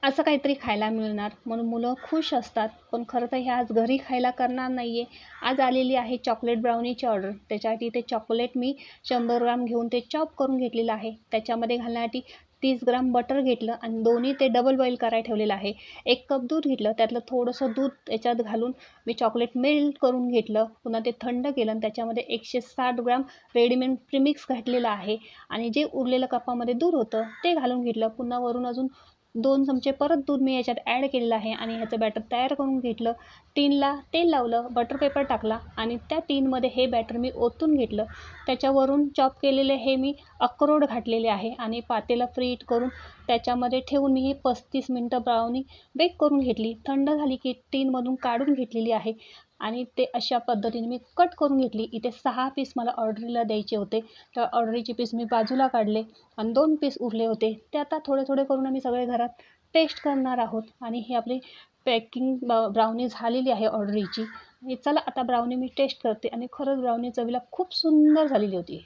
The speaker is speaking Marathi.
असं काहीतरी खायला मिळणार म्हणून मुलं खुश असतात. पण खरं तर हे आज घरी खायला करणार नाही आहे. आज आलेली आहे चॉकलेट ब्राउनीची ऑर्डर. त्याच्यासाठी ते चॉकलेट मी 100 ग्राम घेऊन ते चॉप करून घेतलेलं आहे. त्याच्यामध्ये घालण्यासाठी 30 ग्राम बटर घेतलं आणि दोन्ही ते डबल बॉईल करायला ठेवलेलं आहे. 1 कप दूध घेतलं, त्यातलं थोडंसं दूध त्याच्यात घालून मी चॉकलेट मेल्ट करून घेतलं. पुन्हा ते थंड केलं आणि त्याच्यामध्ये 160 ग्राम रेडीमेड प्रीमिक्स घातलेलं आहे आणि जे उरलेलं कपामध्ये दूध होतं ते घालून घेतलं. पुन्हा वरून अजून 2 चमचे परत दूध मी याच्यात ॲड केलेलं आहे आणि ह्याचं बॅटर तयार करून घेतलं. टिनला तेल लावलं, बटर पेपर टाकला आणि त्या टिनमध्ये हे बॅटर मी ओतून घेतलं. त्याच्यावरून चॉप केलेले हे मी अक्रोड घातलेले आहे आणि पातेलं फ्रीट करून त्याच्यामध्ये ठेवून मी ही 35 मिनटं ब्राउनी बेक करून घेतली. थंड झाली की टिनमधून काढून घेतलेली आहे आणि ते अशा पद्धतीने मी कट करून घेतली. इथे 6 पीस मला ऑर्डरला द्यायचे होते. तर ऑर्डरीचे पीस मी बाजूला काढले आणि 2 पीस उरले होते. ते आता थोडे थोडे करून आम्ही सगळे घरात टेस्ट करणार आहोत. आणि ही आपली पॅकिंग ब्राउनी झालेली आहे ऑर्डरीची. आणि चला आता ब्राउनी मी टेस्ट करते आणि खरंच ब्राउनी चवीला खूप सुंदर झालेली होती.